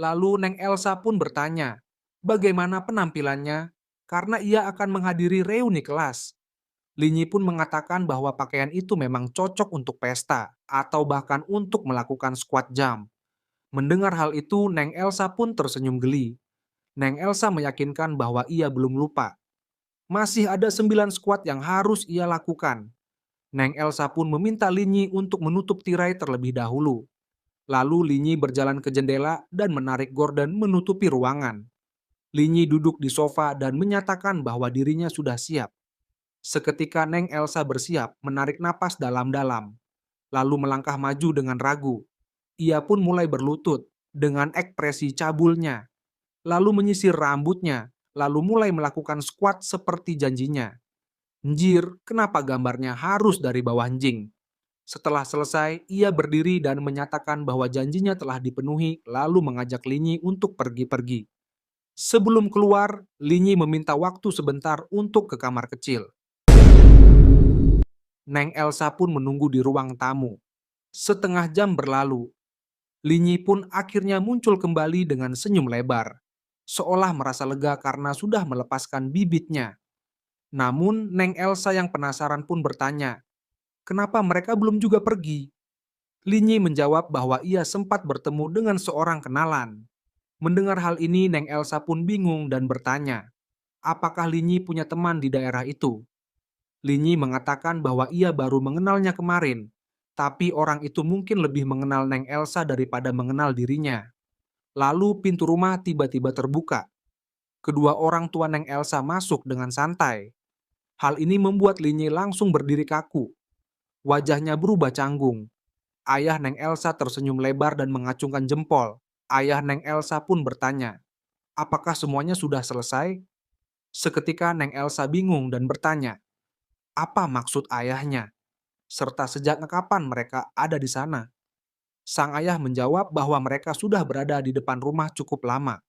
Lalu Neng Elsa pun bertanya, bagaimana penampilannya? Karena ia akan menghadiri reuni kelas. Linyi pun mengatakan bahwa pakaian itu memang cocok untuk pesta atau bahkan untuk melakukan squat jump. Mendengar hal itu, Neng Elsa pun tersenyum geli. Neng Elsa meyakinkan bahwa ia belum lupa. Masih ada 9 squat yang harus ia lakukan. Neng Elsa pun meminta Linyi untuk menutup tirai terlebih dahulu. Lalu Linyi berjalan ke jendela dan menarik Gordon menutupi ruangan. Linyi duduk di sofa dan menyatakan bahwa dirinya sudah siap. Seketika Neng Elsa bersiap menarik napas dalam-dalam, lalu melangkah maju dengan ragu. Ia pun mulai berlutut dengan ekspresi cabulnya, lalu menyisir rambutnya, lalu mulai melakukan squat seperti janjinya. Njir, kenapa gambarnya harus dari bawah njing? Setelah selesai, ia berdiri dan menyatakan bahwa janjinya telah dipenuhi, lalu mengajak Linyi untuk pergi-pergi. Sebelum keluar, Linyi meminta waktu sebentar untuk ke kamar kecil. Neng Elsa pun menunggu di ruang tamu. Setengah jam berlalu, Linyi pun akhirnya muncul kembali dengan senyum lebar, seolah merasa lega karena sudah melepaskan bibitnya. Namun, Neng Elsa yang penasaran pun bertanya, kenapa mereka belum juga pergi? Linyi menjawab bahwa ia sempat bertemu dengan seorang kenalan. Mendengar hal ini, Neng Elsa pun bingung dan bertanya, apakah Linyi punya teman di daerah itu? Linyi mengatakan bahwa ia baru mengenalnya kemarin, tapi orang itu mungkin lebih mengenal Neng Elsa daripada mengenal dirinya. Lalu pintu rumah tiba-tiba terbuka. Kedua orang tua Neng Elsa masuk dengan santai. Hal ini membuat Linyi langsung berdiri kaku. Wajahnya berubah canggung. Ayah Neng Elsa tersenyum lebar dan mengacungkan jempol. Ayah Neng Elsa pun bertanya, apakah semuanya sudah selesai? Seketika Neng Elsa bingung dan bertanya, apa maksud ayahnya? Serta sejak kapan mereka ada di sana? Sang ayah menjawab bahwa mereka sudah berada di depan rumah cukup lama.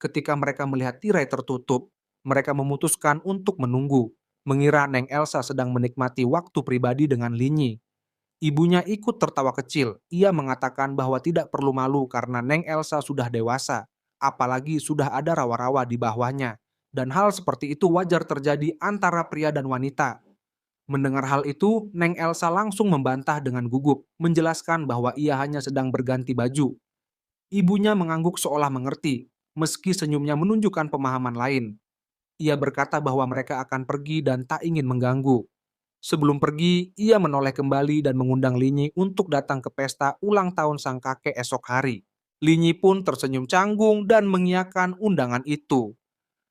Ketika mereka melihat tirai tertutup, mereka memutuskan untuk menunggu, mengira Neng Elsa sedang menikmati waktu pribadi dengan Linyi. Ibunya ikut tertawa kecil. Ia mengatakan bahwa tidak perlu malu karena Neng Elsa sudah dewasa, apalagi sudah ada rawa-rawa di bawahnya. Dan hal seperti itu wajar terjadi antara pria dan wanita. Mendengar hal itu, Neng Elsa langsung membantah dengan gugup, menjelaskan bahwa ia hanya sedang berganti baju. Ibunya mengangguk seolah mengerti, meski senyumnya menunjukkan pemahaman lain. Ia berkata bahwa mereka akan pergi dan tak ingin mengganggu. Sebelum pergi, ia menoleh kembali dan mengundang Linyi untuk datang ke pesta ulang tahun sang kakek esok hari. Linyi pun tersenyum canggung dan mengiyakan undangan itu.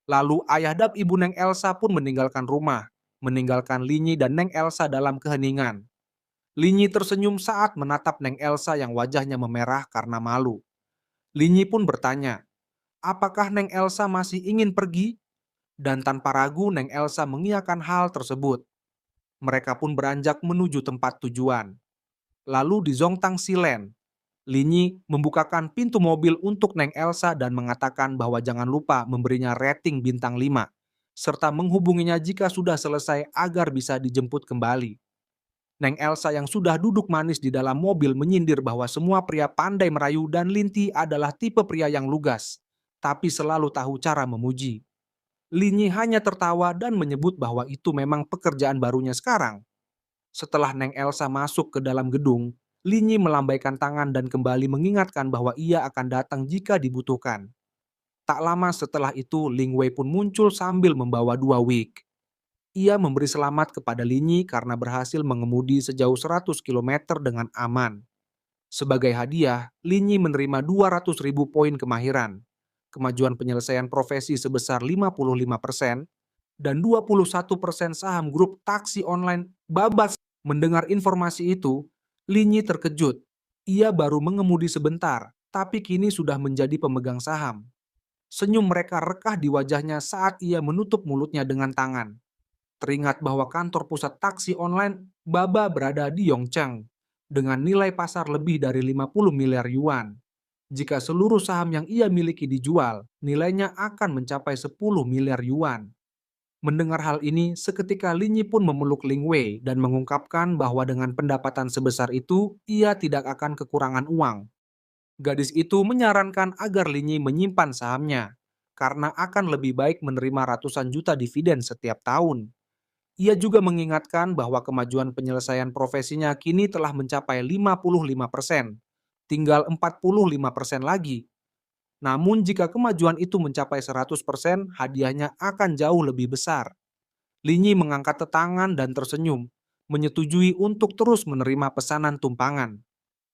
Lalu ayah dan ibu Neng Elsa pun meninggalkan rumah, meninggalkan Linyi dan Neng Elsa dalam keheningan. Linyi tersenyum saat menatap Neng Elsa yang wajahnya memerah karena malu. Linyi pun bertanya, apakah Neng Elsa masih ingin pergi? Dan tanpa ragu Neng Elsa mengiyakan hal tersebut. Mereka pun beranjak menuju tempat tujuan. Lalu di Zongtang Silen, Linyi membukakan pintu mobil untuk Neng Elsa dan mengatakan bahwa jangan lupa memberinya rating bintang 5, serta menghubunginya jika sudah selesai agar bisa dijemput kembali. Neng Elsa yang sudah duduk manis di dalam mobil menyindir bahwa semua pria pandai merayu dan Linti adalah tipe pria yang lugas, tapi selalu tahu cara memuji. Linyi hanya tertawa dan menyebut bahwa itu memang pekerjaan barunya sekarang. Setelah Neng Elsa masuk ke dalam gedung, Linyi melambaikan tangan dan kembali mengingatkan bahwa ia akan datang jika dibutuhkan. Tak lama setelah itu, Ling Wei pun muncul sambil membawa 2 wig. Ia memberi selamat kepada Linyi karena berhasil mengemudi sejauh 100 kilometer dengan aman. Sebagai hadiah, Linyi menerima 200.000 poin kemahiran, kemajuan penyelesaian profesi sebesar 55%, dan 21% saham grup taksi online Babas. Mendengar informasi itu, Linyi terkejut. Ia baru mengemudi sebentar, tapi kini sudah menjadi pemegang saham. Senyum mereka rekah di wajahnya saat ia menutup mulutnya dengan tangan. Teringat bahwa kantor pusat taksi online Baba berada di Yongchang dengan nilai pasar lebih dari 50 miliar yuan. Jika seluruh saham yang ia miliki dijual, nilainya akan mencapai 10 miliar yuan. Mendengar hal ini, seketika Linyi pun memeluk Ling Wei dan mengungkapkan bahwa dengan pendapatan sebesar itu, ia tidak akan kekurangan uang. Gadis itu menyarankan agar Linyi menyimpan sahamnya, karena akan lebih baik menerima ratusan juta dividen setiap tahun. Ia juga mengingatkan bahwa kemajuan penyelesaian profesinya kini telah mencapai 55%, tinggal 45% lagi. Namun jika kemajuan itu mencapai 100%, hadiahnya akan jauh lebih besar. Linyi mengangkat tangan dan tersenyum, menyetujui untuk terus menerima pesanan tumpangan.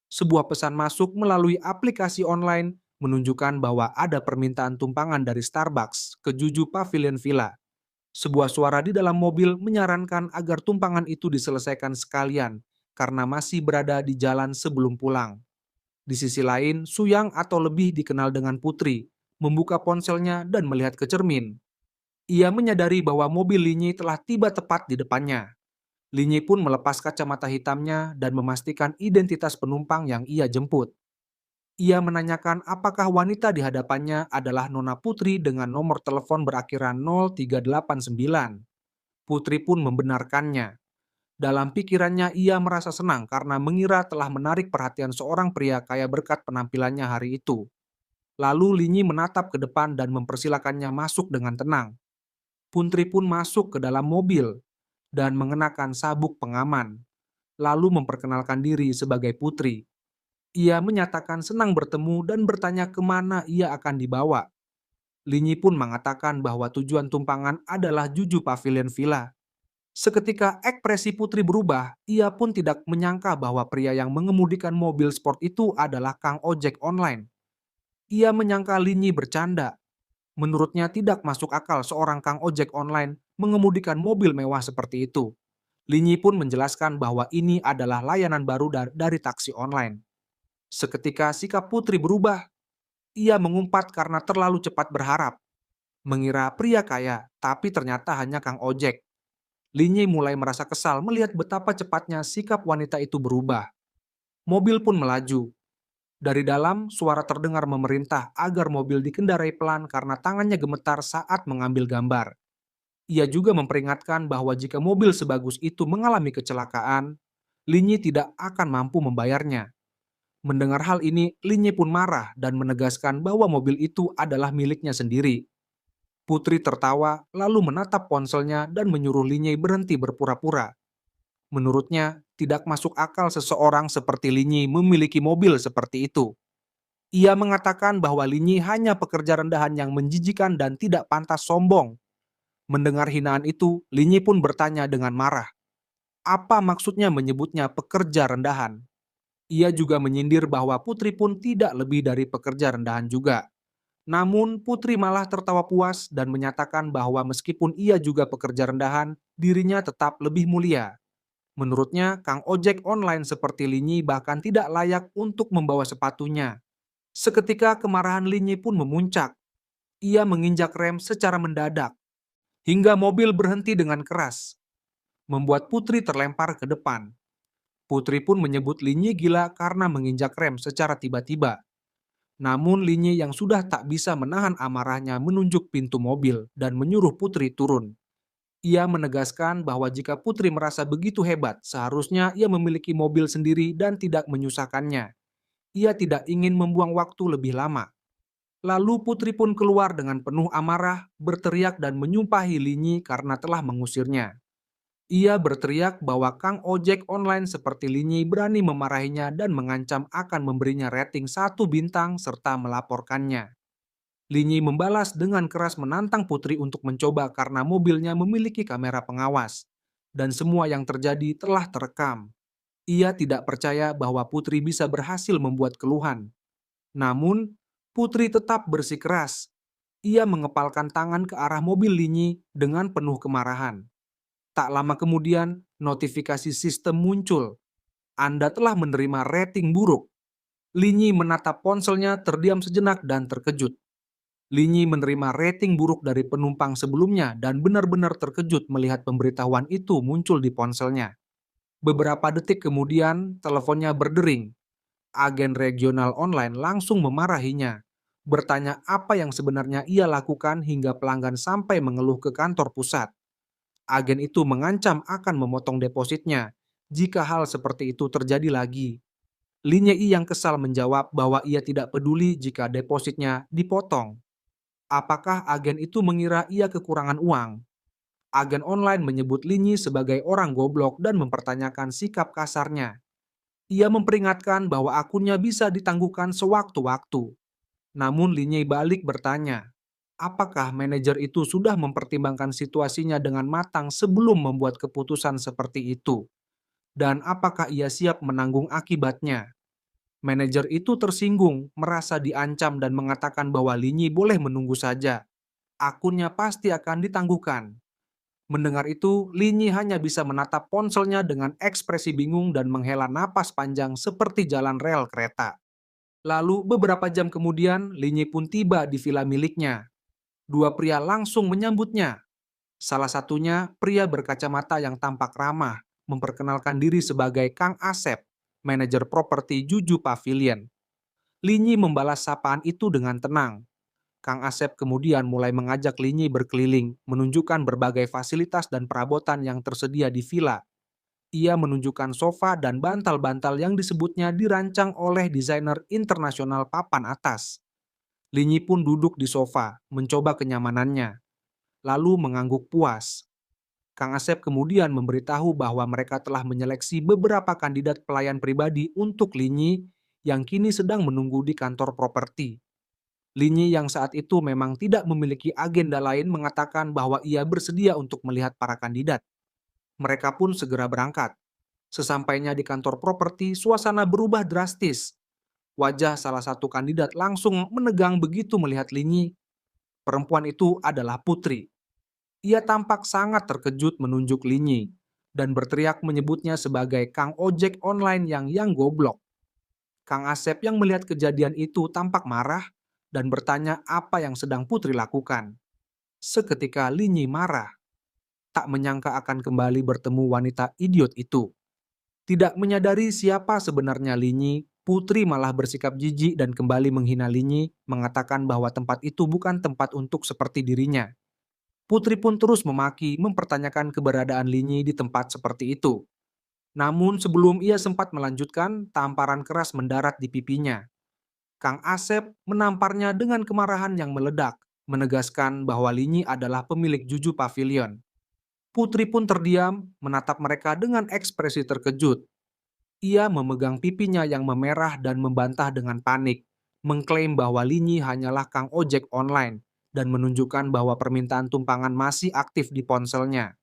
Sebuah pesan masuk melalui aplikasi online menunjukkan bahwa ada permintaan tumpangan dari Starbucks ke Juju Pavilion Villa. Sebuah suara di dalam mobil menyarankan agar tumpangan itu diselesaikan sekalian karena masih berada di jalan sebelum pulang. Di sisi lain, Suyang atau lebih dikenal dengan Putri, membuka ponselnya dan melihat ke cermin. Ia menyadari bahwa mobil Linyi telah tiba tepat di depannya. Linyi pun melepas kacamata hitamnya dan memastikan identitas penumpang yang ia jemput. Ia menanyakan apakah wanita di hadapannya adalah Nona Putri dengan nomor telepon berakhiran 0389. Putri pun membenarkannya. Dalam pikirannya ia merasa senang karena mengira telah menarik perhatian seorang pria kaya berkat penampilannya hari itu. Lalu Linyi menatap ke depan dan mempersilakannya masuk dengan tenang. Putri pun masuk ke dalam mobil dan mengenakan sabuk pengaman, lalu memperkenalkan diri sebagai Putri. Ia menyatakan senang bertemu dan bertanya kemana ia akan dibawa. Linyi pun mengatakan bahwa tujuan tumpangan adalah Juju Pavilion Villa. Seketika ekspresi Putri berubah, ia pun tidak menyangka bahwa pria yang mengemudikan mobil sport itu adalah Kang Ojek Online. Ia menyangka Linyi bercanda. Menurutnya tidak masuk akal seorang Kang Ojek Online mengemudikan mobil mewah seperti itu. Linyi pun menjelaskan bahwa ini adalah layanan baru dari taksi online. Seketika sikap Putri berubah. Ia mengumpat karena terlalu cepat berharap. Mengira pria kaya, tapi ternyata hanya Kang Ojek. Linyi mulai merasa kesal melihat betapa cepatnya sikap wanita itu berubah. Mobil pun melaju. Dari dalam, suara terdengar memerintah agar mobil dikendarai pelan karena tangannya gemetar saat mengambil gambar. Ia juga memperingatkan bahwa jika mobil sebagus itu mengalami kecelakaan, Linyi tidak akan mampu membayarnya. Mendengar hal ini, Linyi pun marah dan menegaskan bahwa mobil itu adalah miliknya sendiri. Putri tertawa, lalu menatap ponselnya dan menyuruh Linyi berhenti berpura-pura. Menurutnya, tidak masuk akal seseorang seperti Linyi memiliki mobil seperti itu. Ia mengatakan bahwa Linyi hanya pekerja rendahan yang menjijikan dan tidak pantas sombong. Mendengar hinaan itu, Linyi pun bertanya dengan marah. Apa maksudnya menyebutnya pekerja rendahan? Ia juga menyindir bahwa Putri pun tidak lebih dari pekerja rendahan juga. Namun, Putri malah tertawa puas dan menyatakan bahwa meskipun ia juga pekerja rendahan, dirinya tetap lebih mulia. Menurutnya, Kang Ojek Online seperti Linyi bahkan tidak layak untuk membawa sepatunya. Seketika kemarahan Linyi pun memuncak. Ia menginjak rem secara mendadak, hingga mobil berhenti dengan keras, membuat Putri terlempar ke depan. Putri pun menyebut Linyi gila karena menginjak rem secara tiba-tiba. Namun Linyi yang sudah tak bisa menahan amarahnya menunjuk pintu mobil dan menyuruh Putri turun. Ia menegaskan bahwa jika Putri merasa begitu hebat, seharusnya ia memiliki mobil sendiri dan tidak menyusahkannya. Ia tidak ingin membuang waktu lebih lama. Lalu Putri pun keluar dengan penuh amarah, berteriak dan menyumpahi Linyi karena telah mengusirnya. Ia berteriak bahwa Kang Ojek Online seperti Linyi berani memarahinya dan mengancam akan memberinya rating 1 bintang serta melaporkannya. Linyi membalas dengan keras menantang Putri untuk mencoba karena mobilnya memiliki kamera pengawas. Dan semua yang terjadi telah terekam. Ia tidak percaya bahwa Putri bisa berhasil membuat keluhan. Namun, Putri tetap bersikeras. Ia mengepalkan tangan ke arah mobil Linyi dengan penuh kemarahan. Tak lama kemudian, notifikasi sistem muncul. Anda telah menerima rating buruk. Linyi menatap ponselnya terdiam sejenak dan terkejut. Linyi menerima rating buruk dari penumpang sebelumnya dan benar-benar terkejut melihat pemberitahuan itu muncul di ponselnya. Beberapa detik kemudian, teleponnya berdering. Agen regional online langsung memarahinya, bertanya apa yang sebenarnya ia lakukan hingga pelanggan sampai mengeluh ke kantor pusat. Agen itu mengancam akan memotong depositnya jika hal seperti itu terjadi lagi. Linyei yang kesal menjawab bahwa ia tidak peduli jika depositnya dipotong. Apakah agen itu mengira ia kekurangan uang? Agen online menyebut Linyi sebagai orang goblok dan mempertanyakan sikap kasarnya. Ia memperingatkan bahwa akunnya bisa ditangguhkan sewaktu-waktu. Namun Linyi balik bertanya, apakah manajer itu sudah mempertimbangkan situasinya dengan matang sebelum membuat keputusan seperti itu? Dan apakah ia siap menanggung akibatnya? Manajer itu tersinggung, merasa diancam dan mengatakan bahwa Linyi boleh menunggu saja. Akunnya pasti akan ditangguhkan. Mendengar itu, Linyi hanya bisa menatap ponselnya dengan ekspresi bingung dan menghela napas panjang seperti jalan rel kereta. Lalu beberapa jam kemudian, Linyi pun tiba di villa miliknya. Dua pria langsung menyambutnya. Salah satunya pria berkacamata yang tampak ramah, memperkenalkan diri sebagai Kang Asep, manajer properti Juju Pavilion. Linyi membalas sapaan itu dengan tenang. Kang Asep kemudian mulai mengajak Linyi berkeliling, menunjukkan berbagai fasilitas dan perabotan yang tersedia di villa. Ia menunjukkan sofa dan bantal-bantal yang disebutnya dirancang oleh desainer internasional papan atas. Linyi pun duduk di sofa, mencoba kenyamanannya, lalu mengangguk puas. Kang Asep kemudian memberitahu bahwa mereka telah menyeleksi beberapa kandidat pelayan pribadi untuk Linyi yang kini sedang menunggu di kantor properti. Linyi yang saat itu memang tidak memiliki agenda lain mengatakan bahwa ia bersedia untuk melihat para kandidat. Mereka pun segera berangkat. Sesampainya di kantor properti, suasana berubah drastis. Wajah salah satu kandidat langsung menegang begitu melihat Linyi. Perempuan itu adalah Putri. Ia tampak sangat terkejut menunjuk Linyi dan berteriak menyebutnya sebagai Kang Ojek online yang goblok. Kang Asep yang melihat kejadian itu tampak marah dan bertanya apa yang sedang Putri lakukan. Seketika Linyi marah, tak menyangka akan kembali bertemu wanita idiot itu. Tidak menyadari siapa sebenarnya Linyi, Putri malah bersikap jijik dan kembali menghina Linyi, mengatakan bahwa tempat itu bukan tempat untuk seperti dirinya. Putri pun terus memaki, mempertanyakan keberadaan Linyi di tempat seperti itu. Namun sebelum ia sempat melanjutkan, tamparan keras mendarat di pipinya. Kang Asep menamparnya dengan kemarahan yang meledak, menegaskan bahwa Linyi adalah pemilik Juju Pavilion. Putri pun terdiam, menatap mereka dengan ekspresi terkejut. Ia memegang pipinya yang memerah dan membantah dengan panik, mengklaim bahwa Linyi hanyalah Kang Ojek online dan menunjukkan bahwa permintaan tumpangan masih aktif di ponselnya.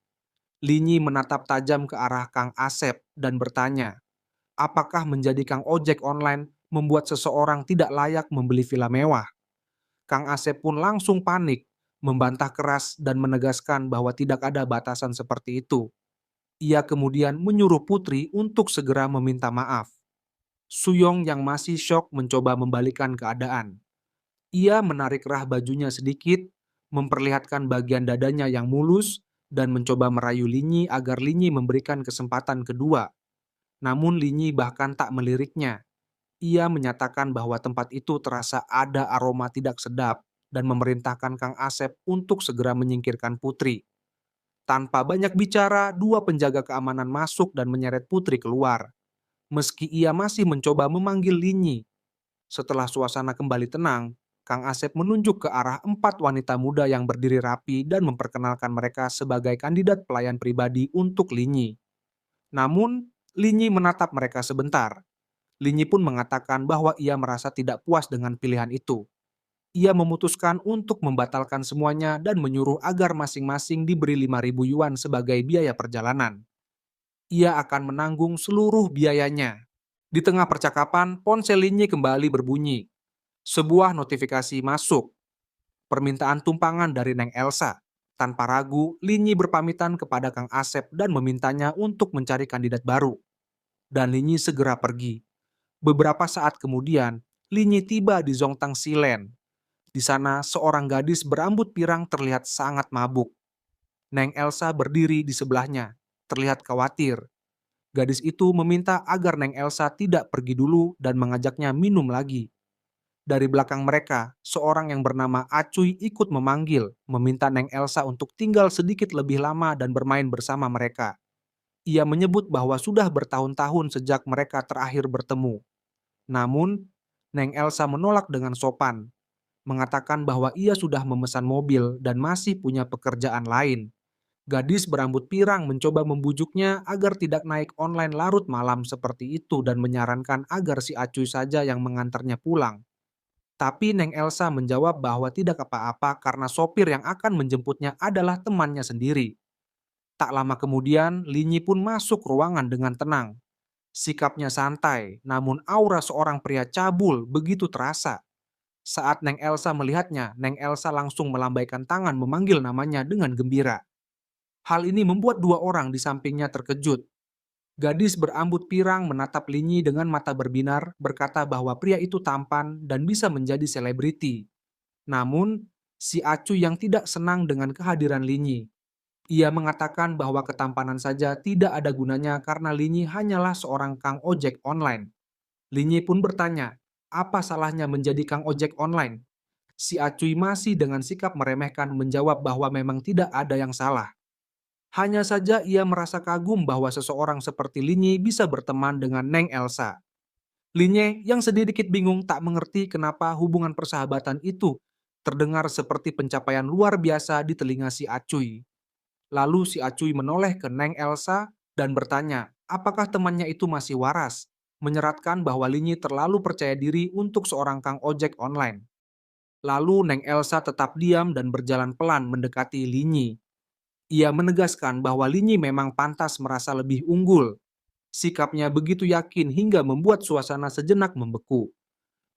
Linyi menatap tajam ke arah Kang Asep dan bertanya, apakah menjadi Kang Ojek online membuat seseorang tidak layak membeli villa mewah? Kang Asep pun langsung panik, membantah keras dan menegaskan bahwa tidak ada batasan seperti itu. Ia kemudian menyuruh Putri untuk segera meminta maaf. Suyong yang masih syok mencoba membalikan keadaan. Ia menarik rah bajunya sedikit, memperlihatkan bagian dadanya yang mulus, dan mencoba merayu Linyi agar Linyi memberikan kesempatan kedua. Namun Linyi bahkan tak meliriknya. Ia menyatakan bahwa tempat itu terasa ada aroma tidak sedap dan memerintahkan Kang Asep untuk segera menyingkirkan Putri. Tanpa banyak bicara, dua penjaga keamanan masuk dan menyeret Putri keluar. Meski ia masih mencoba memanggil Linyi. Setelah suasana kembali tenang, Kang Asep menunjuk ke arah empat wanita muda yang berdiri rapi dan memperkenalkan mereka sebagai kandidat pelayan pribadi untuk Linyi. Namun, Linyi menatap mereka sebentar. Linyi pun mengatakan bahwa ia merasa tidak puas dengan pilihan itu. Ia memutuskan untuk membatalkan semuanya dan menyuruh agar masing-masing diberi 5.000 yuan sebagai biaya perjalanan. Ia akan menanggung seluruh biayanya. Di tengah percakapan, ponsel Linyi kembali berbunyi. Sebuah notifikasi masuk. Permintaan tumpangan dari Neng Elsa. Tanpa ragu, Linyi berpamitan kepada Kang Asep dan memintanya untuk mencari kandidat baru. Dan Linyi segera pergi. Beberapa saat kemudian, Linyi tiba di Zongtang Silen. Di sana, seorang gadis berambut pirang terlihat sangat mabuk. Neng Elsa berdiri di sebelahnya, terlihat khawatir. Gadis itu meminta agar Neng Elsa tidak pergi dulu dan mengajaknya minum lagi. Dari belakang mereka, seorang yang bernama Acuy ikut memanggil, meminta Neng Elsa untuk tinggal sedikit lebih lama dan bermain bersama mereka. Ia menyebut bahwa sudah bertahun-tahun sejak mereka terakhir bertemu. Namun, Neng Elsa menolak dengan sopan, mengatakan bahwa ia sudah memesan mobil dan masih punya pekerjaan lain. Gadis berambut pirang mencoba membujuknya agar tidak naik online larut malam seperti itu dan menyarankan agar si Acuy saja yang mengantarnya pulang. Tapi Neng Elsa menjawab bahwa tidak apa-apa karena sopir yang akan menjemputnya adalah temannya sendiri. Tak lama kemudian, Linyi pun masuk ruangan dengan tenang. Sikapnya santai, namun aura seorang pria cabul begitu terasa. Saat Neng Elsa melihatnya, Neng Elsa langsung melambaikan tangan memanggil namanya dengan gembira. Hal ini membuat dua orang di sampingnya terkejut. Gadis berambut pirang menatap Linyi dengan mata berbinar, berkata bahwa pria itu tampan dan bisa menjadi selebriti. Namun, si Acu yang tidak senang dengan kehadiran Linyi. Ia mengatakan bahwa ketampanan saja tidak ada gunanya karena Linyi hanyalah seorang kang ojek online. Linyi pun bertanya, apa salahnya menjadi kang ojek online? Si Acuy masih dengan sikap meremehkan menjawab bahwa memang tidak ada yang salah. Hanya saja ia merasa kagum bahwa seseorang seperti Linyi bisa berteman dengan Neng Elsa. Linyi yang sedikit bingung tak mengerti kenapa hubungan persahabatan itu terdengar seperti pencapaian luar biasa di telinga si Acuy. Lalu si Acuy menoleh ke Neng Elsa dan bertanya, apakah temannya itu masih waras? Menyeratkan bahwa Linyi terlalu percaya diri untuk seorang kang ojek online. Lalu Neng Elsa tetap diam dan berjalan pelan mendekati Linyi. Ia menegaskan bahwa Linyi memang pantas merasa lebih unggul. Sikapnya begitu yakin hingga membuat suasana sejenak membeku.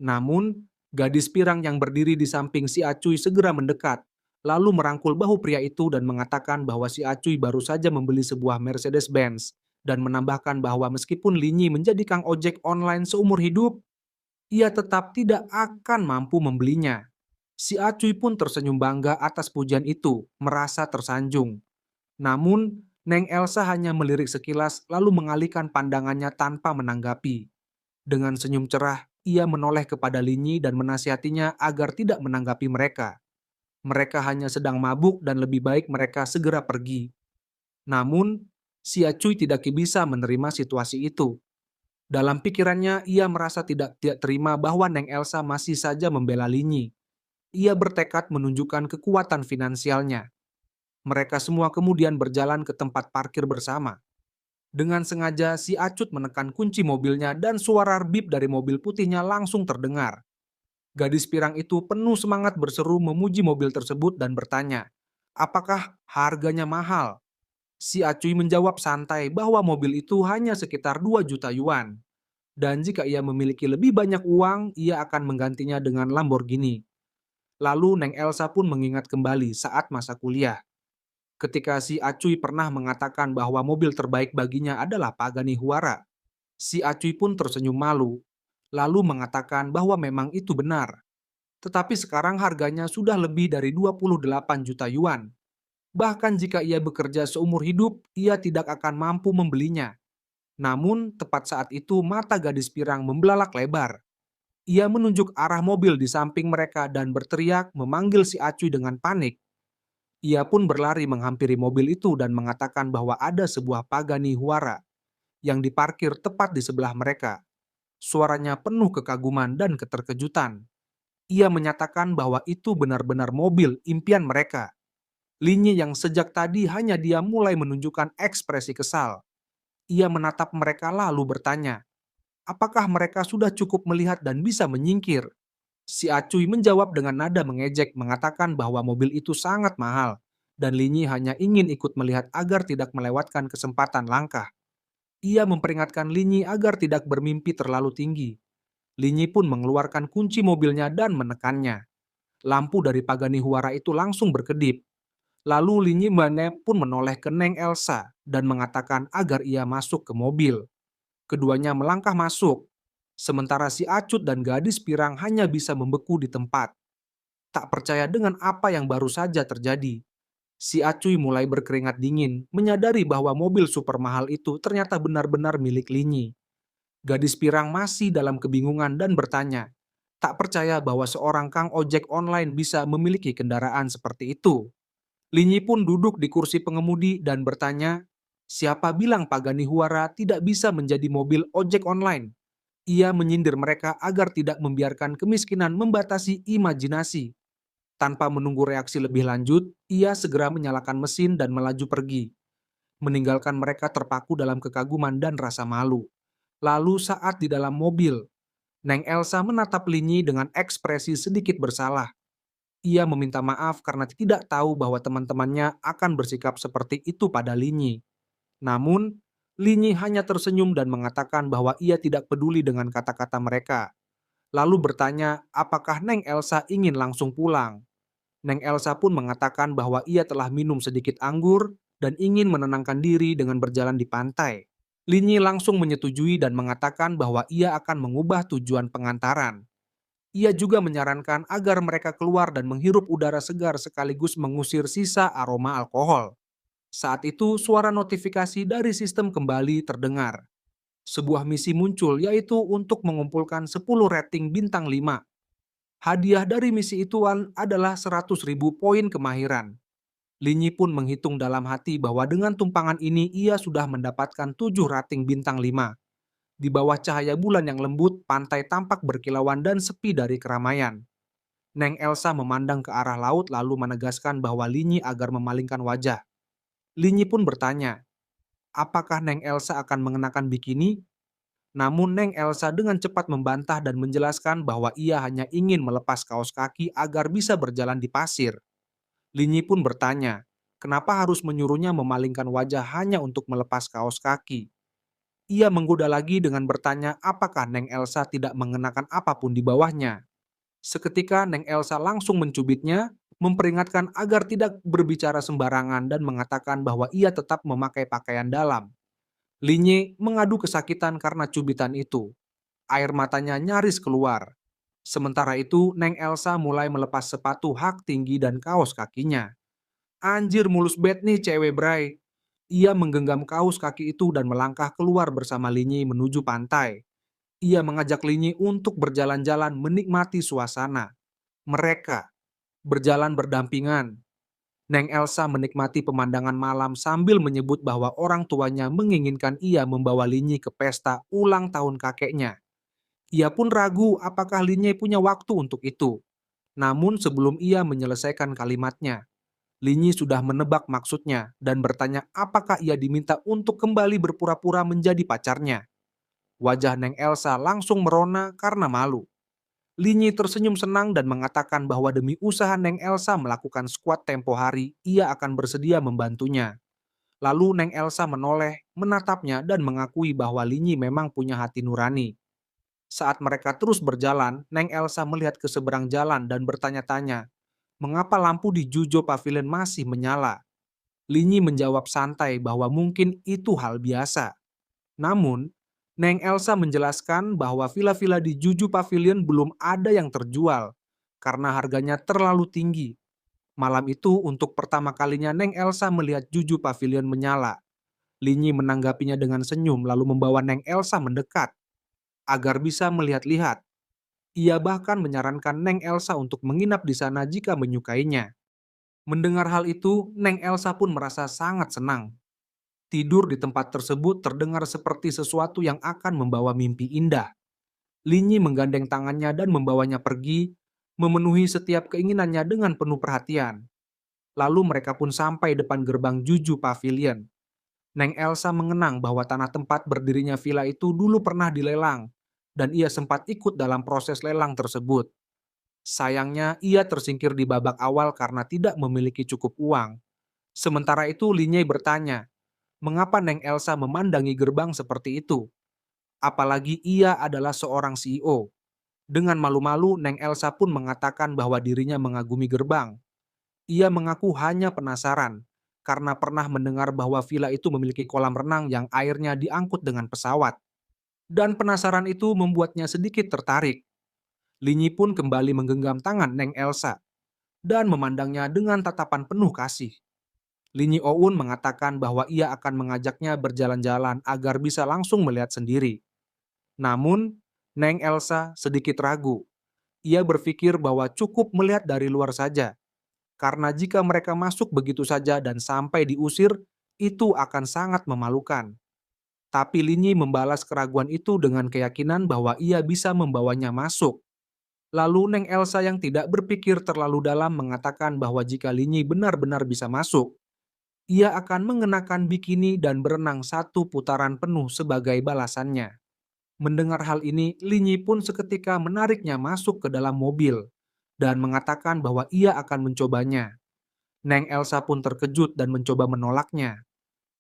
Namun, gadis pirang yang berdiri di samping si Acuy segera mendekat, lalu merangkul bahu pria itu dan mengatakan bahwa si Acuy baru saja membeli sebuah Mercedes-Benz, dan menambahkan bahwa meskipun Linyi menjadi kang ojek online seumur hidup, ia tetap tidak akan mampu membelinya. Si Acuy pun tersenyum bangga atas pujian itu, merasa tersanjung. Namun, Neng Elsa hanya melirik sekilas lalu mengalihkan pandangannya tanpa menanggapi. Dengan senyum cerah, ia menoleh kepada Linyi dan menasihatinya agar tidak menanggapi mereka. Mereka hanya sedang mabuk dan lebih baik mereka segera pergi. Namun, si Acuy tidak bisa menerima situasi itu. Dalam pikirannya, ia merasa tidak terima bahwa Neng Elsa masih saja membela Linyi. Ia bertekad menunjukkan kekuatan finansialnya. Mereka semua kemudian berjalan ke tempat parkir bersama. Dengan sengaja, si Acut menekan kunci mobilnya dan suara bip dari mobil putihnya langsung terdengar. Gadis pirang itu penuh semangat berseru memuji mobil tersebut dan bertanya, apakah harganya mahal? Si Acuy menjawab santai bahwa mobil itu hanya sekitar 2 juta yuan. Dan jika ia memiliki lebih banyak uang, ia akan menggantinya dengan Lamborghini. Lalu Neng Elsa pun mengingat kembali saat masa kuliah. Ketika si Acuy pernah mengatakan bahwa mobil terbaik baginya adalah Pagani Huara, si Acuy pun tersenyum malu, lalu mengatakan bahwa memang itu benar. Tetapi sekarang harganya sudah lebih dari 28 juta yuan. Bahkan jika ia bekerja seumur hidup, ia tidak akan mampu membelinya. Namun, tepat saat itu mata gadis pirang membelalak lebar. Ia menunjuk arah mobil di samping mereka dan berteriak memanggil si Acuy dengan panik. Ia pun berlari menghampiri mobil itu dan mengatakan bahwa ada sebuah Pagani Huara yang diparkir tepat di sebelah mereka. Suaranya penuh kekaguman dan keterkejutan. Ia menyatakan bahwa itu benar-benar mobil impian mereka. Linyi yang sejak tadi hanya diam mulai menunjukkan ekspresi kesal. Ia menatap mereka lalu bertanya, apakah mereka sudah cukup melihat dan bisa menyingkir? Si Acuy menjawab dengan nada mengejek mengatakan bahwa mobil itu sangat mahal dan Linyi hanya ingin ikut melihat agar tidak melewatkan kesempatan langkah. Ia memperingatkan Linyi agar tidak bermimpi terlalu tinggi. Linyi pun mengeluarkan kunci mobilnya dan menekannya. Lampu dari Pagani Huara itu langsung berkedip. Lalu Linyi pun menoleh ke Neng Elsa dan mengatakan agar ia masuk ke mobil. Keduanya melangkah masuk, sementara si Acut dan gadis pirang hanya bisa membeku di tempat. Tak percaya dengan apa yang baru saja terjadi. Si Acuy mulai berkeringat dingin, menyadari bahwa mobil super mahal itu ternyata benar-benar milik Linyi. Gadis pirang masih dalam kebingungan dan bertanya, tak percaya bahwa seorang kang ojek online bisa memiliki kendaraan seperti itu. Linyi pun duduk di kursi pengemudi dan bertanya, siapa bilang Pagani Huara tidak bisa menjadi mobil ojek online? Ia menyindir mereka agar tidak membiarkan kemiskinan membatasi imajinasi. Tanpa menunggu reaksi lebih lanjut, ia segera menyalakan mesin dan melaju pergi, meninggalkan mereka terpaku dalam kekaguman dan rasa malu. Lalu saat di dalam mobil, Neng Elsa menatap Linyi dengan ekspresi sedikit bersalah. Ia meminta maaf karena tidak tahu bahwa teman-temannya akan bersikap seperti itu pada Linyi. Namun, Linyi hanya tersenyum dan mengatakan bahwa ia tidak peduli dengan kata-kata mereka. Lalu bertanya apakah Neng Elsa ingin langsung pulang. Neng Elsa pun mengatakan bahwa ia telah minum sedikit anggur dan ingin menenangkan diri dengan berjalan di pantai. Linyi langsung menyetujui dan mengatakan bahwa ia akan mengubah tujuan pengantaran. Ia juga menyarankan agar mereka keluar dan menghirup udara segar sekaligus mengusir sisa aroma alkohol. Saat itu, suara notifikasi dari sistem kembali terdengar. Sebuah misi muncul, yaitu untuk mengumpulkan 10 rating bintang 5. Hadiah dari misi itu adalah 100.000 poin kemahiran. Linyi pun menghitung dalam hati bahwa dengan tumpangan ini ia sudah mendapatkan 7 rating bintang 5. Di bawah cahaya bulan yang lembut, pantai tampak berkilauan dan sepi dari keramaian. Neng Elsa memandang ke arah laut lalu menegaskan bahwa Linyi agar memalingkan wajah. Linyi pun bertanya, apakah Neng Elsa akan mengenakan bikini? Namun Neng Elsa dengan cepat membantah dan menjelaskan bahwa ia hanya ingin melepas kaos kaki agar bisa berjalan di pasir. Linyi pun bertanya, kenapa harus menyuruhnya memalingkan wajah hanya untuk melepas kaos kaki? Ia menggoda lagi dengan bertanya apakah Neng Elsa tidak mengenakan apapun di bawahnya. Seketika Neng Elsa langsung mencubitnya, memperingatkan agar tidak berbicara sembarangan dan mengatakan bahwa ia tetap memakai pakaian dalam. Linyi mengadu kesakitan karena cubitan itu. Air matanya nyaris keluar. Sementara itu, Neng Elsa mulai melepas sepatu hak tinggi dan kaos kakinya. Anjir mulus bet nih cewek bray. Ia menggenggam kaos kaki itu dan melangkah keluar bersama Linyi menuju pantai. Ia mengajak Linyi untuk berjalan-jalan menikmati suasana. Mereka berjalan berdampingan. Neng Elsa menikmati pemandangan malam sambil menyebut bahwa orang tuanya menginginkan ia membawa Linyi ke pesta ulang tahun kakeknya. Ia pun ragu apakah Linyi punya waktu untuk itu. Namun sebelum ia menyelesaikan kalimatnya, Linyi sudah menebak maksudnya dan bertanya apakah ia diminta untuk kembali berpura-pura menjadi pacarnya. Wajah Neng Elsa langsung merona karena malu. Linyi tersenyum senang dan mengatakan bahwa demi usaha Neng Elsa melakukan squat tempo hari, ia akan bersedia membantunya. Lalu Neng Elsa menoleh, menatapnya dan mengakui bahwa Linyi memang punya hati nurani. Saat mereka terus berjalan, Neng Elsa melihat ke seberang jalan dan bertanya-tanya, mengapa lampu di Jujo Pavilion masih menyala? Linyi menjawab santai bahwa mungkin itu hal biasa. Namun, Neng Elsa menjelaskan bahwa villa-villa di Juju Pavilion belum ada yang terjual karena harganya terlalu tinggi. Malam itu untuk pertama kalinya Neng Elsa melihat Juju Pavilion menyala. Linyi menanggapinya dengan senyum lalu membawa Neng Elsa mendekat agar bisa melihat-lihat. Ia bahkan menyarankan Neng Elsa untuk menginap di sana jika menyukainya. Mendengar hal itu, Neng Elsa pun merasa sangat senang. Tidur di tempat tersebut terdengar seperti sesuatu yang akan membawa mimpi indah. Linyi menggandeng tangannya dan membawanya pergi, memenuhi setiap keinginannya dengan penuh perhatian. Lalu mereka pun sampai depan gerbang Juju Pavilion. Neng Elsa mengenang bahwa tanah tempat berdirinya villa itu dulu pernah dilelang, dan ia sempat ikut dalam proses lelang tersebut. Sayangnya, ia tersingkir di babak awal karena tidak memiliki cukup uang. Sementara itu, Linyi bertanya, mengapa Neng Elsa memandangi gerbang seperti itu? Apalagi ia adalah seorang CEO. Dengan malu-malu, Neng Elsa pun mengatakan bahwa dirinya mengagumi gerbang. Ia mengaku hanya penasaran, karena pernah mendengar bahwa villa itu memiliki kolam renang yang airnya diangkut dengan pesawat. Dan penasaran itu membuatnya sedikit tertarik. Linyi pun kembali menggenggam tangan Neng Elsa, dan memandangnya dengan tatapan penuh kasih. Linyi Oun mengatakan bahwa ia akan mengajaknya berjalan-jalan agar bisa langsung melihat sendiri. Namun, Neng Elsa sedikit ragu. Ia berpikir bahwa cukup melihat dari luar saja, karena jika mereka masuk begitu saja dan sampai diusir, itu akan sangat memalukan. Tapi Linyi membalas keraguan itu dengan keyakinan bahwa ia bisa membawanya masuk. Lalu Neng Elsa yang tidak berpikir terlalu dalam mengatakan bahwa jika Linyi benar-benar bisa masuk, ia akan mengenakan bikini dan berenang 1 putaran penuh sebagai balasannya. Mendengar hal ini, Linyi pun seketika menariknya masuk ke dalam mobil dan mengatakan bahwa ia akan mencobanya. Neng Elsa pun terkejut dan mencoba menolaknya,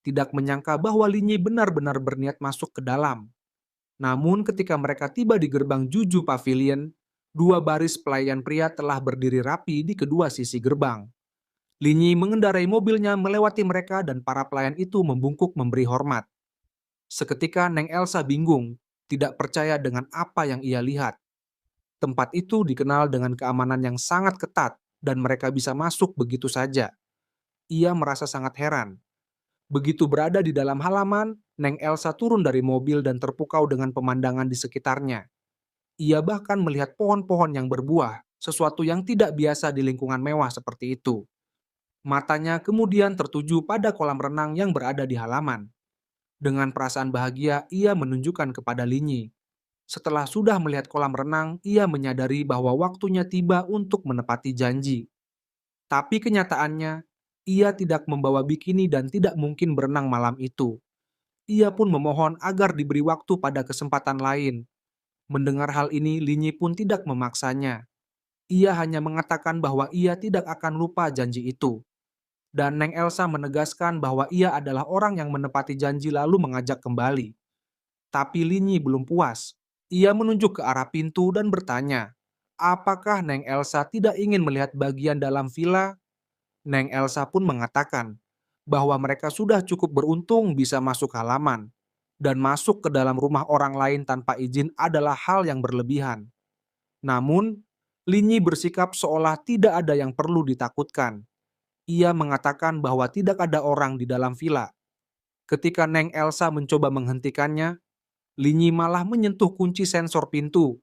tidak menyangka bahwa Linyi benar-benar berniat masuk ke dalam. Namun ketika mereka tiba di gerbang Juju Pavilion, 2 baris pelayan pria telah berdiri rapi di kedua sisi gerbang. Linyi mengendarai mobilnya melewati mereka dan para pelayan itu membungkuk memberi hormat. Seketika Neng Elsa bingung, tidak percaya dengan apa yang ia lihat. Tempat itu dikenal dengan keamanan yang sangat ketat dan mereka bisa masuk begitu saja. Ia merasa sangat heran. Begitu berada di dalam halaman, Neng Elsa turun dari mobil dan terpukau dengan pemandangan di sekitarnya. Ia bahkan melihat pohon-pohon yang berbuah, sesuatu yang tidak biasa di lingkungan mewah seperti itu. Matanya kemudian tertuju pada kolam renang yang berada di halaman. Dengan perasaan bahagia, ia menunjukkan kepada Linyi. Setelah sudah melihat kolam renang, ia menyadari bahwa waktunya tiba untuk menepati janji. Tapi kenyataannya, ia tidak membawa bikini dan tidak mungkin berenang malam itu. Ia pun memohon agar diberi waktu pada kesempatan lain. Mendengar hal ini, Linyi pun tidak memaksanya. Ia hanya mengatakan bahwa ia tidak akan lupa janji itu. Dan Neng Elsa menegaskan bahwa ia adalah orang yang menepati janji lalu mengajak kembali. Tapi Linyi belum puas. Ia menunjuk ke arah pintu dan bertanya, apakah Neng Elsa tidak ingin melihat bagian dalam villa? Neng Elsa pun mengatakan bahwa mereka sudah cukup beruntung bisa masuk halaman, dan masuk ke dalam rumah orang lain tanpa izin adalah hal yang berlebihan. Namun, Linyi bersikap seolah tidak ada yang perlu ditakutkan. Ia mengatakan bahwa tidak ada orang di dalam villa. Ketika Neng Elsa mencoba menghentikannya, Linyi malah menyentuh kunci sensor pintu.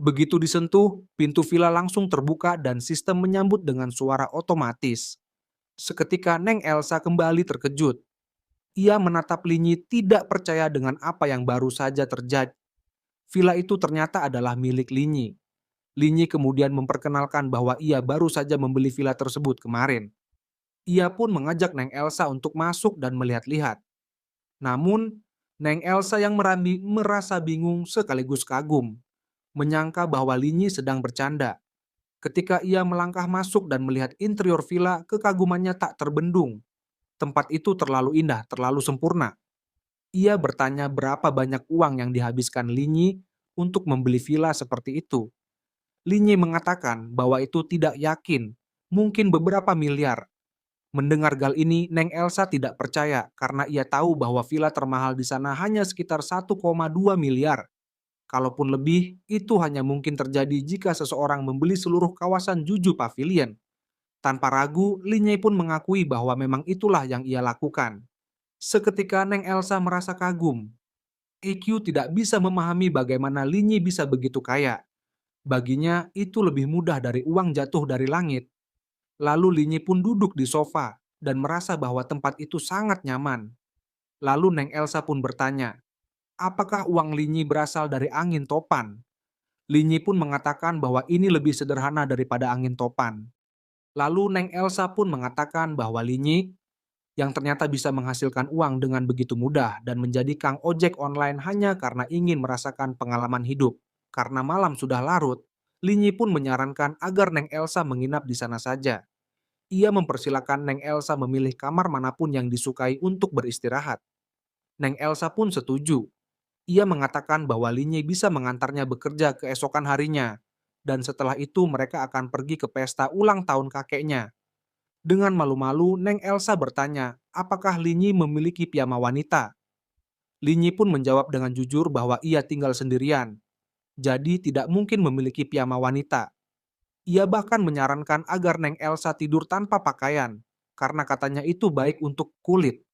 Begitu disentuh, pintu villa langsung terbuka dan sistem menyambut dengan suara otomatis. Seketika Neng Elsa kembali terkejut. Ia menatap Linyi tidak percaya dengan apa yang baru saja terjadi. Villa itu ternyata adalah milik Linyi. Linyi kemudian memperkenalkan bahwa ia baru saja membeli villa tersebut kemarin. Ia pun mengajak Neng Elsa untuk masuk dan melihat-lihat. Namun, Neng Elsa yang merasa bingung sekaligus kagum, menyangka bahwa Linyi sedang bercanda. Ketika ia melangkah masuk dan melihat interior villa, kekagumannya tak terbendung. Tempat itu terlalu indah, terlalu sempurna. Ia bertanya berapa banyak uang yang dihabiskan Linyi untuk membeli villa seperti itu. Linyi mengatakan bahwa itu tidak yakin, mungkin beberapa miliar. Mendengar gal ini, Neng Elsa tidak percaya karena ia tahu bahwa villa termahal di sana hanya sekitar 1,2 miliar. Kalaupun lebih, itu hanya mungkin terjadi jika seseorang membeli seluruh kawasan Juju Pavilion. Tanpa ragu, Linyi pun mengakui bahwa memang itulah yang ia lakukan. Seketika Neng Elsa merasa kagum. EQ tidak bisa memahami bagaimana Linyi bisa begitu kaya. Baginya, itu lebih mudah dari uang jatuh dari langit. Lalu Linyi pun duduk di sofa dan merasa bahwa tempat itu sangat nyaman. Lalu Neng Elsa pun bertanya, apakah uang Linyi berasal dari angin topan? Linyi pun mengatakan bahwa ini lebih sederhana daripada angin topan. Lalu Neng Elsa pun mengatakan bahwa Linyi, yang ternyata bisa menghasilkan uang dengan begitu mudah dan menjadi kang ojek online hanya karena ingin merasakan pengalaman hidup. Karena malam sudah larut, Linyi pun menyarankan agar Neng Elsa menginap di sana saja. Ia mempersilahkan Neng Elsa memilih kamar manapun yang disukai untuk beristirahat. Neng Elsa pun setuju. Ia mengatakan bahwa Linyi bisa mengantarnya bekerja keesokan harinya, dan setelah itu mereka akan pergi ke pesta ulang tahun kakeknya. Dengan malu-malu, Neng Elsa bertanya, apakah Linyi memiliki piyama wanita? Linyi pun menjawab dengan jujur bahwa ia tinggal sendirian, jadi tidak mungkin memiliki piyama wanita. Ia bahkan menyarankan agar Neng Elsa tidur tanpa pakaian, karena katanya itu baik untuk kulit.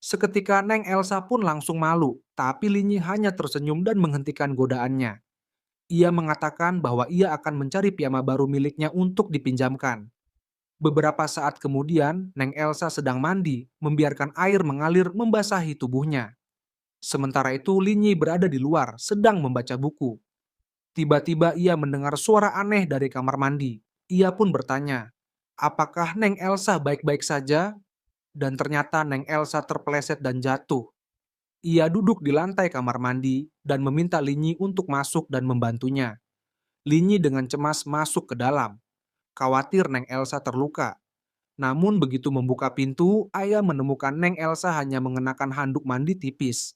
Seketika Neng Elsa pun langsung malu, tapi Linyi hanya tersenyum dan menghentikan godaannya. Ia mengatakan bahwa ia akan mencari piyama baru miliknya untuk dipinjamkan. Beberapa saat kemudian, Neng Elsa sedang mandi, membiarkan air mengalir membasahi tubuhnya. Sementara itu, Linyi berada di luar, sedang membaca buku. Tiba-tiba ia mendengar suara aneh dari kamar mandi. Ia pun bertanya, apakah Neng Elsa baik-baik saja? Dan ternyata Neng Elsa terpeleset dan jatuh. Ia duduk di lantai kamar mandi dan meminta Linyi untuk masuk dan membantunya. Linyi dengan cemas masuk ke dalam, khawatir Neng Elsa terluka. Namun begitu membuka pintu, Ayah menemukan Neng Elsa hanya mengenakan handuk mandi tipis.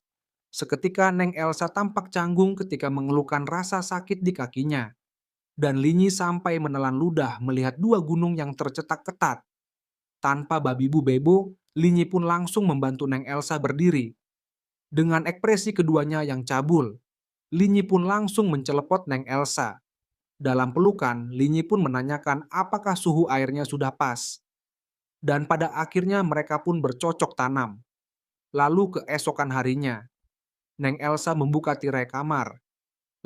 Seketika Neng Elsa tampak canggung ketika mengeluhkan rasa sakit di kakinya. Dan Linyi sampai menelan ludah melihat dua gunung yang tercetak ketat. Tanpa babi bu bebo, Linyi pun langsung membantu Neng Elsa berdiri. Dengan ekspresi keduanya yang cabul, Linyi pun langsung mencelepot Neng Elsa. Dalam pelukan, Linyi pun menanyakan apakah suhu airnya sudah pas. Dan pada akhirnya mereka pun bercocok tanam. Lalu keesokan harinya, Neng Elsa membuka tirai kamar,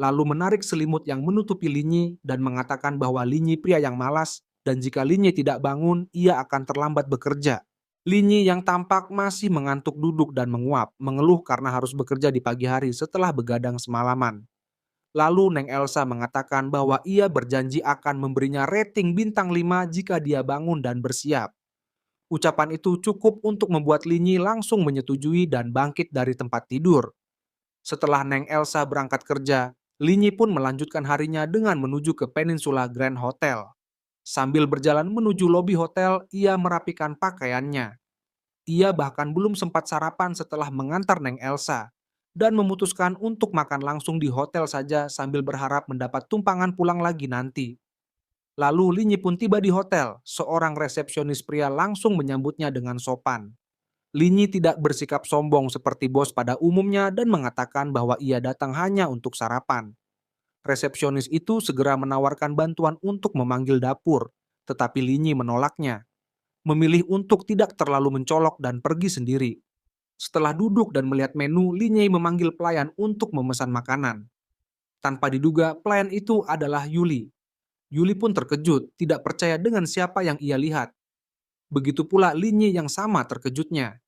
lalu menarik selimut yang menutupi Linyi dan mengatakan bahwa Linyi pria yang malas dan jika Linyi tidak bangun, ia akan terlambat bekerja. Linyi yang tampak masih mengantuk duduk dan menguap, mengeluh karena harus bekerja di pagi hari setelah begadang semalaman. Lalu Neng Elsa mengatakan bahwa ia berjanji akan memberinya rating bintang 5 jika dia bangun dan bersiap. Ucapan itu cukup untuk membuat Linyi langsung menyetujui dan bangkit dari tempat tidur. Setelah Neng Elsa berangkat kerja, Linyi pun melanjutkan harinya dengan menuju ke Peninsula Grand Hotel. Sambil berjalan menuju lobi hotel, ia merapikan pakaiannya. Ia bahkan belum sempat sarapan setelah mengantar Neng Elsa dan memutuskan untuk makan langsung di hotel saja sambil berharap mendapat tumpangan pulang lagi nanti. Lalu Linyi pun tiba di hotel, seorang resepsionis pria langsung menyambutnya dengan sopan. Linyi tidak bersikap sombong seperti bos pada umumnya dan mengatakan bahwa ia datang hanya untuk sarapan. Resepsionis itu segera menawarkan bantuan untuk memanggil dapur, tetapi Linyi menolaknya, memilih untuk tidak terlalu mencolok dan pergi sendiri. Setelah duduk dan melihat menu, Linyi memanggil pelayan untuk memesan makanan. Tanpa diduga, pelayan itu adalah Yuli. Yuli pun terkejut, tidak percaya dengan siapa yang ia lihat. Begitu pula Linyi yang sama terkejutnya.